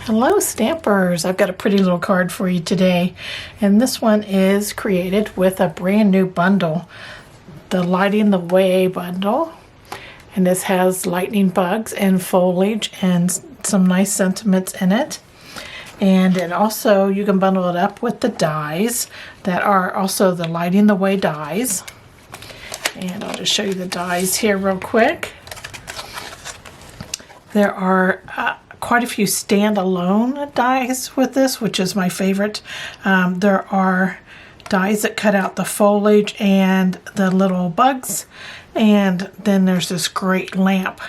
Hello Stampers! I've got a pretty little card for you today, and this one is created with a brand new bundle, the Lighting the Way bundle, and this has lightning bugs and foliage and some nice sentiments in it. And it also, you can bundle it up with the dies that are also the Lighting the Way dies. And I'll just show you the dies here real quick. There are quite a few standalone dies with this, which is my favorite. There are dies that cut out the foliage and the little bugs, and then there's this great lamp.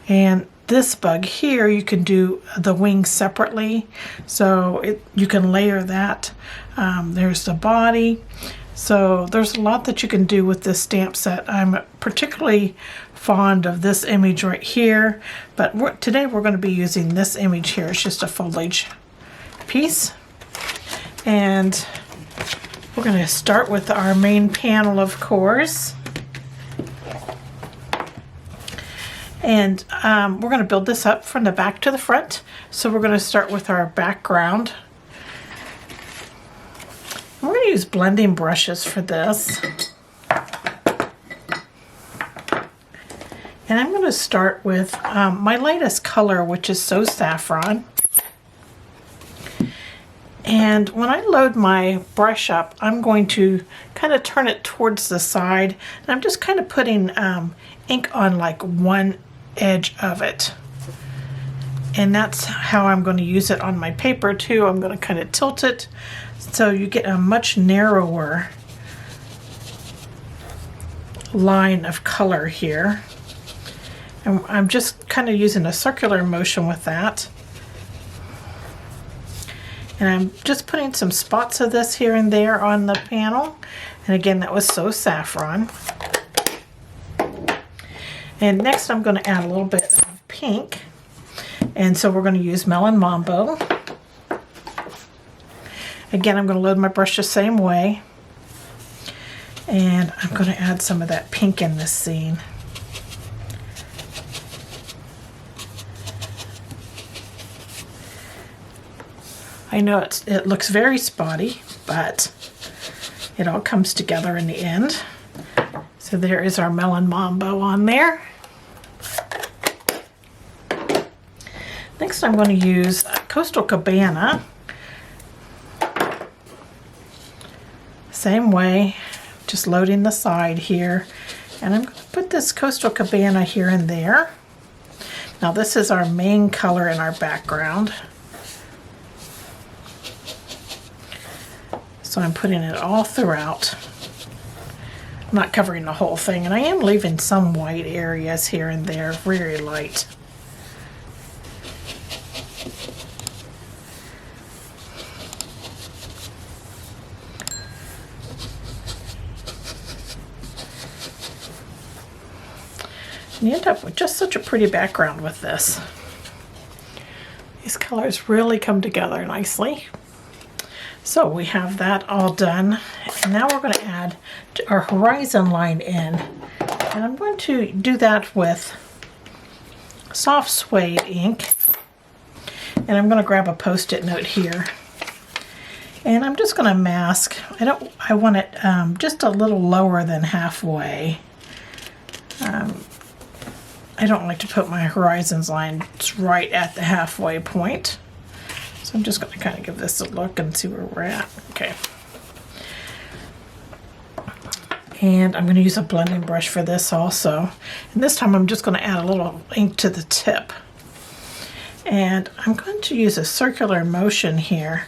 And this bug here, you can do the wings separately, so you can layer that. There's the body. So there's a lot that you can do with this stamp set. I'm particularly fond of this image right here, but today we're going to be using this image here. It's just a foliage piece. And we're going to start with our main panel, of course. And we're going to build this up from the back to the front. So we're going to start with our background. We're going to use blending brushes for this. And I'm going to start with my latest color, which is So Saffron. And when I load my brush up, I'm going to kind of turn it towards the side. And I'm just kind of putting ink on like one edge of it. And that's how I'm going to use it on my paper too. I'm going to kind of tilt it so you get a much narrower line of color here. And I'm just kind of using a circular motion with that. And I'm just putting some spots of this here and there on the panel. And again, that was So Saffron. And next I'm going to add a little bit of pink. And so we're going to use Melon Mambo. Again, I'm going to load my brush the same way. And I'm going to add some of that pink in this scene. I know it looks very spotty, but it all comes together in the end. So there is our Melon Mambo on there. Next I'm going to use Coastal Cabana. Same way, just loading the side here. And I'm going to put this Coastal Cabana here and there. Now this is our main color in our background. So I'm putting it all throughout. I'm not covering the whole thing, and I am leaving some white areas here and there, very light. And you end up with just such a pretty background with this. These colors really come together nicely. So we have that all done, and now we're going to add our horizon line in, and I'm going to do that with soft suede ink, and I'm going to grab a post-it note here, and I'm just going to mask. I want it just a little lower than halfway. I don't like to put my horizons lines right at the halfway point. So I'm just going to kind of give this a look and see where we're at. Okay. And I'm going to use a blending brush for this also. And this time I'm just going to add a little ink to the tip. And I'm going to use a circular motion here.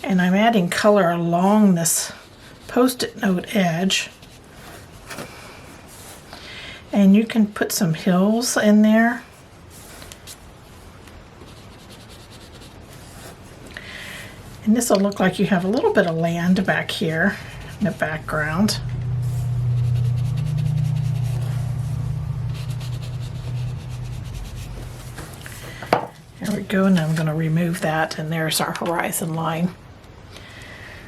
And I'm adding color along this post-it note edge. And you can put some hills in there. And this will look like you have a little bit of land back here in the background. There we go, and I'm going to remove that, and there's our horizon line.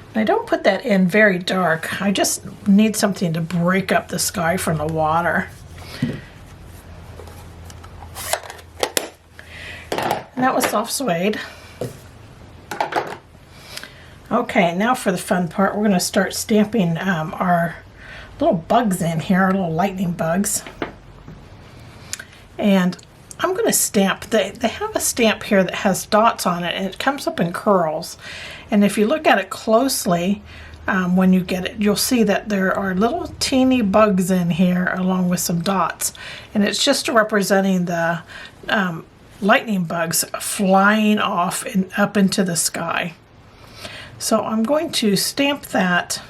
And I don't put that in very dark. I just need something to break up the sky from the water. And that was soft suede. Okay, now for the fun part, we're going to start stamping our little bugs in here, our little lightning bugs. And I'm going to stamp, they have a stamp here that has dots on it, and it comes up in curls. And if you look at it closely, when you get it, you'll see that there are little teeny bugs in here along with some dots. And it's just representing the lightning bugs flying off and up into the sky. So I'm going to stamp that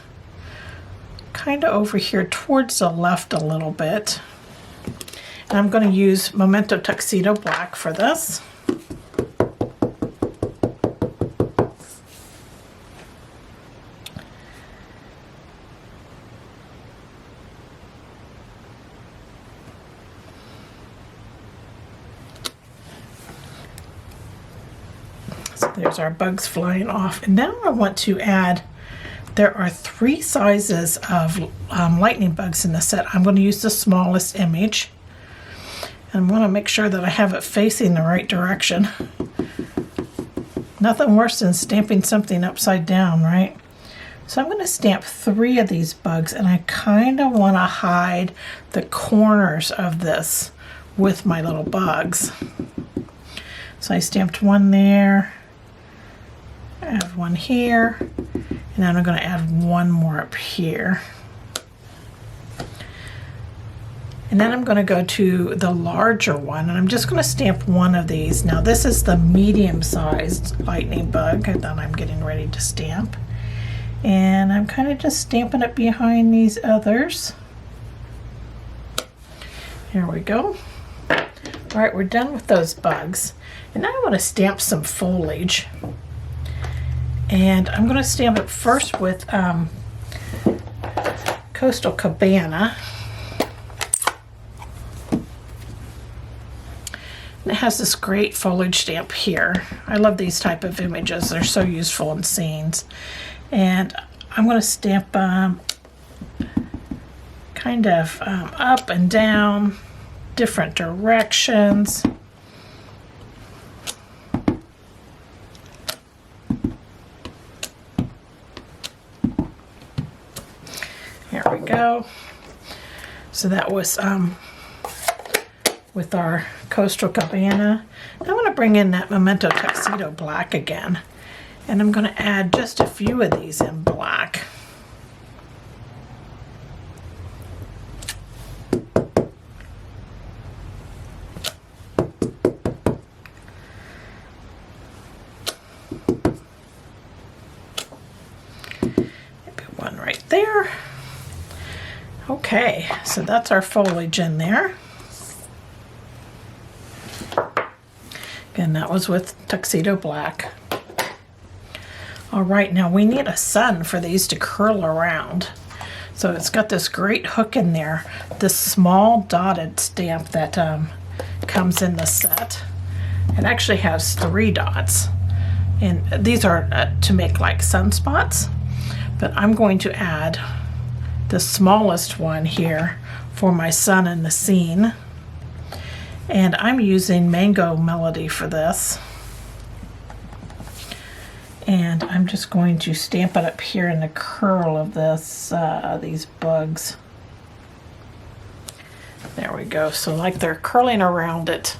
kind of over here towards the left a little bit. And I'm going to use Memento Tuxedo Black for this. There's our bugs flying off. And now I want to add, there are 3 sizes of lightning bugs in the set. I'm going to use the smallest image. And I want to make sure that I have it facing the right direction. Nothing worse than stamping something upside down, right? So I'm going to stamp 3 of these bugs, and I kind of want to hide the corners of this with my little bugs. So I stamped 1 there. I have 1 here, and then I'm going to add 1 more up here. And then I'm going to go to the larger one, and I'm just going to stamp 1 of these. Now this is the medium-sized lightning bug that I'm getting ready to stamp. And I'm kind of just stamping it behind these others. Here we go. All right, we're done with those bugs. And now I want to stamp some foliage. And I'm going to stamp it first with Coastal Cabana. And it has this great foliage stamp here. I love these type of images. They're so useful in scenes. And I'm going to stamp kind of up and down, different directions. Here we go. So that was with our Coastal Cabana. I want to bring in that Memento Tuxedo Black again. And I'm going to add just a few of these in black. Maybe 1 right there. Okay, so that's our foliage in there. Again, that was with Tuxedo Black. All right, now we need a sun for these to curl around. So it's got this great hook in there, this small dotted stamp that comes in the set. It actually has 3 dots. And these are to make like sunspots. But I'm going to add the smallest one here for my sun in the scene. And I'm using Mango Melody for this. And I'm just going to stamp it up here in the curl of this, these bugs. There we go. So like they're curling around it.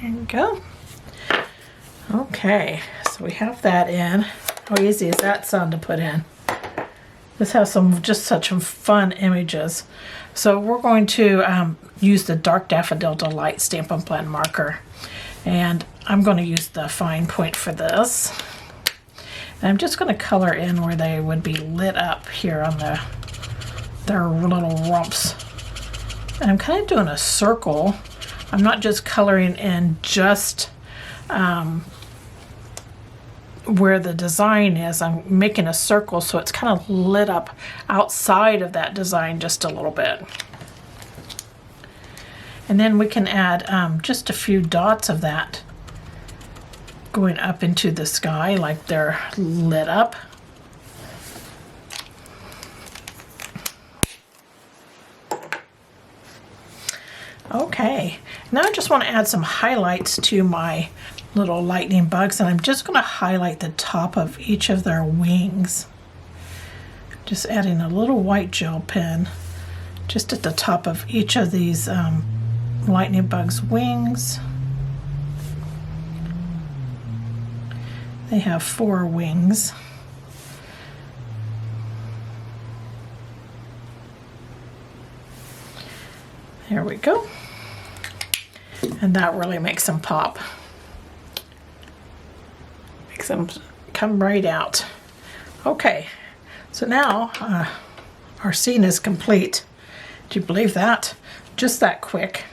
There we go. Okay, so we have that in. How easy is that sun to put in? This has just such fun images. So we're going to use the Dark Daffodil Delight Stampin' Blend marker. And I'm going to use the fine point for this. And I'm just going to color in where they would be lit up here on their little rumps. And I'm kind of doing a circle. I'm not just coloring in just where the design is. I'm making a circle so it's kind of lit up outside of that design just a little bit. And then we can add just a few dots of that going up into the sky like they're lit up. Okay, now I just want to add some highlights to my little lightning bugs, and I'm just going to highlight the top of each of their wings. Just adding a little white gel pen just at the top of each of these lightning bugs' wings. They have 4 wings. There we go. And that really makes them pop. Makes them come right out. Okay, so now our scene is complete. Do you believe that? Just that quick.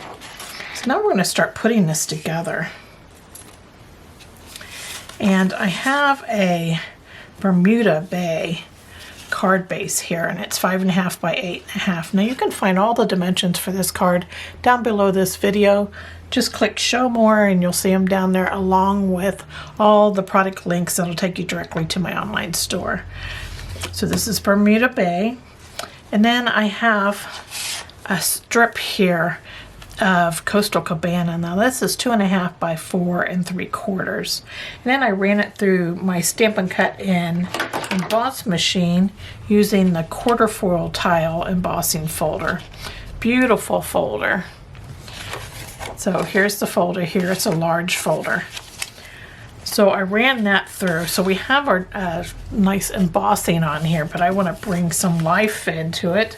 So now we're going to start putting this together. And I have a Bermuda Bay card base here, and it's 5.5 by 8.5. Now you can find all the dimensions for this card down below this video. Just click show more and you'll see them down there, along with all the product links that'll take you directly to my online store. So this is Bermuda Bay, and then I have a strip here of Coastal Cabana. Now this is 2.5 by 4 3/4, and then I ran it through my Stampin' Cut in emboss machine using the quarter foil tile embossing folder. Beautiful folder. So here's the folder here. It's a large folder. So I ran that through. So we have our nice embossing on here, but I want to bring some life into it.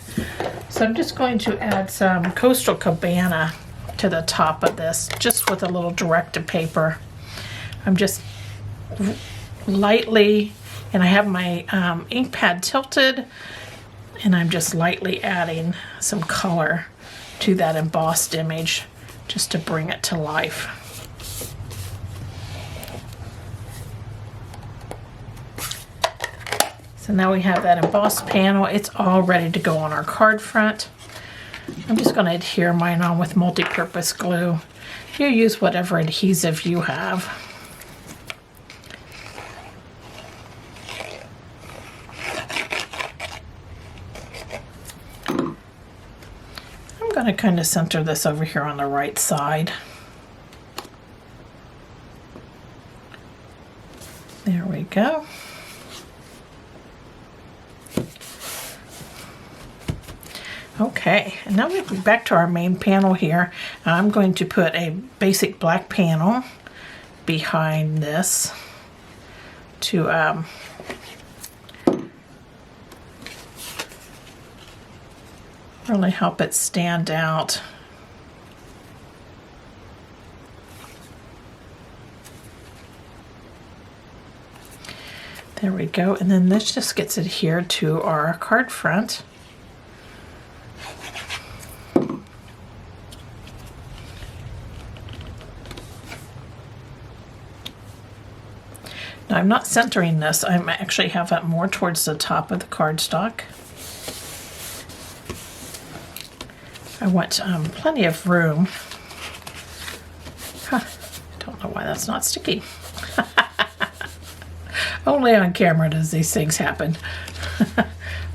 So I'm just going to add some Coastal Cabana to the top of this, just with a little directed paper. I'm just lightly, and I have my ink pad tilted, and I'm just lightly adding some color to that embossed image just to bring it to life. So now we have that embossed panel. It's all ready to go on our card front. I'm just going to adhere mine on with multi-purpose glue. You use whatever adhesive you have. I'm going to kind of center this over here on the right side. There we go. Okay, and now we're back to our main panel here. I'm going to put a basic black panel behind this to really help it stand out. There we go, and then this just gets adhered to our card front. Now I'm not centering this, I actually have it more towards the top of the cardstock. I want plenty of room. Don't know why that's not sticky. Only on camera does these things happen.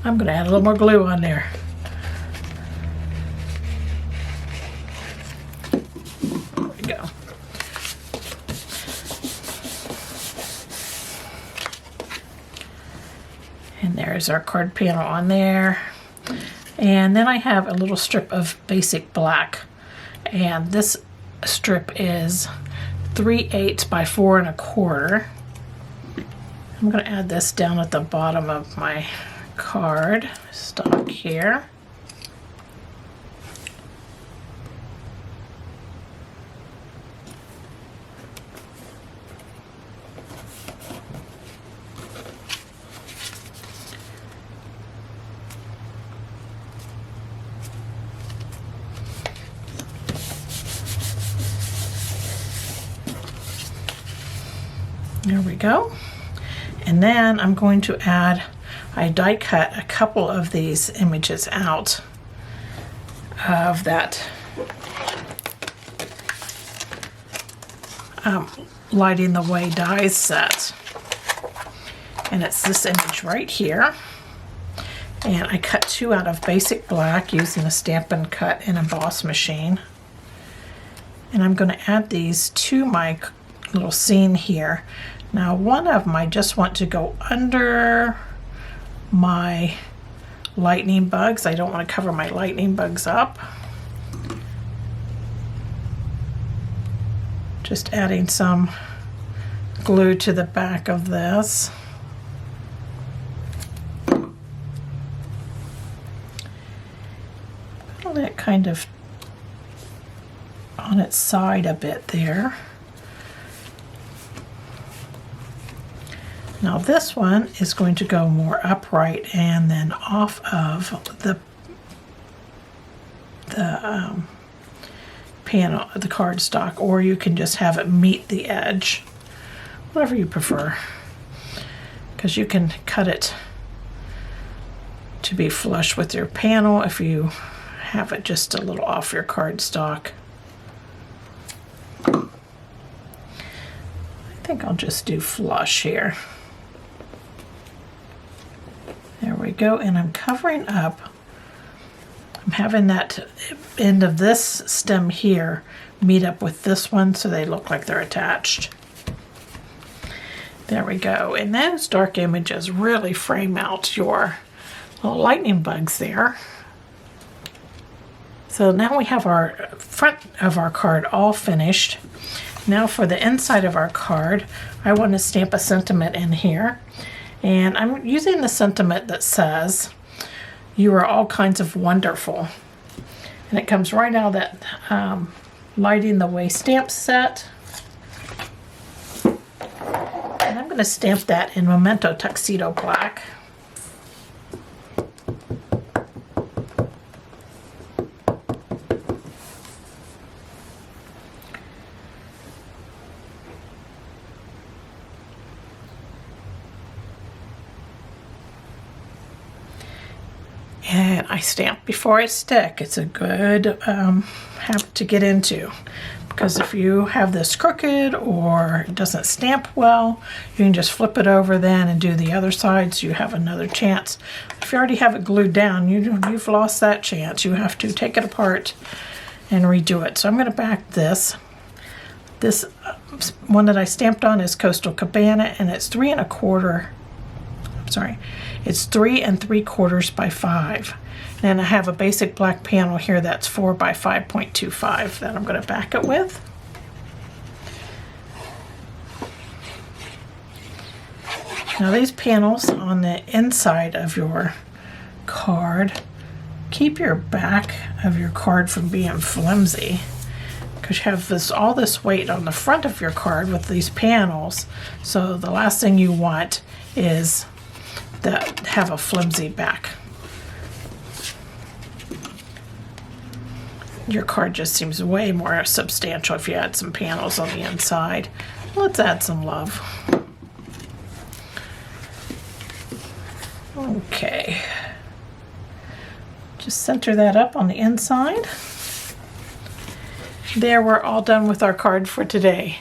I'm going to add a little more glue on there. There we go. And there's our card panel on there. And then I have a little strip of basic black. And this strip is 3/8 by 4 1/4. I'm going to add this down at the bottom of my card stock here. There we go. And then I'm going to add, I die cut a couple of these images out of that Lighting the Way dies set. And it's this image right here. And I cut 2 out of basic black using a Stampin' Cut and Emboss machine. And I'm going to add these to my little scene here. Now one of them I just want to go under my lightning bugs. I don't want to cover my lightning bugs up. Just adding some glue to the back of this. That kind of on its side a bit there. Now this one is going to go more upright and then off of the panel, the cardstock, or you can just have it meet the edge, whatever you prefer, because you can cut it to be flush with your panel if you have it just a little off your cardstock. I think I'll just do flush here. There we go, and I'm covering up. I'm having that end of this stem here meet up with this one so they look like they're attached. There we go, and those dark images really frame out your little lightning bugs there. So now we have our front of our card all finished. Now for the inside of our card, I want to stamp a sentiment in here. And I'm using the sentiment that says, "You are all kinds of wonderful." And it comes right out of that Lighting the Way stamp set. And I'm going to stamp that in Memento Tuxedo Black. And I stamp before I stick. It's a good habit to get into, because if you have this crooked or it doesn't stamp well, you can just flip it over then and do the other side so you have another chance. If you already have it glued down, you've lost that chance. You have to take it apart and redo it. So I'm going to back this. This one that I stamped on is Coastal Cabana, and it's 3 1/4. Sorry, it's 3 3/4 by 5. And I have a basic black panel here that's 4 by 5.25 that I'm going to back it with. Now these panels on the inside of your card keep your back of your card from being flimsy, because you have all this weight on the front of your card with these panels. So the last thing you want is that have a flimsy back. Your card just seems way more substantial if you add some panels on the inside. Let's add some love. Okay. Just center that up on the inside. There, we're all done with our card for today.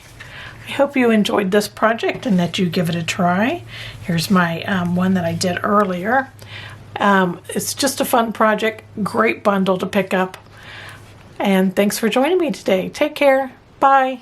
I hope you enjoyed this project and that you give it a try. Here's my one that I did earlier. It's just a fun project, great bundle to pick up. And thanks for joining me today. Take care. Bye.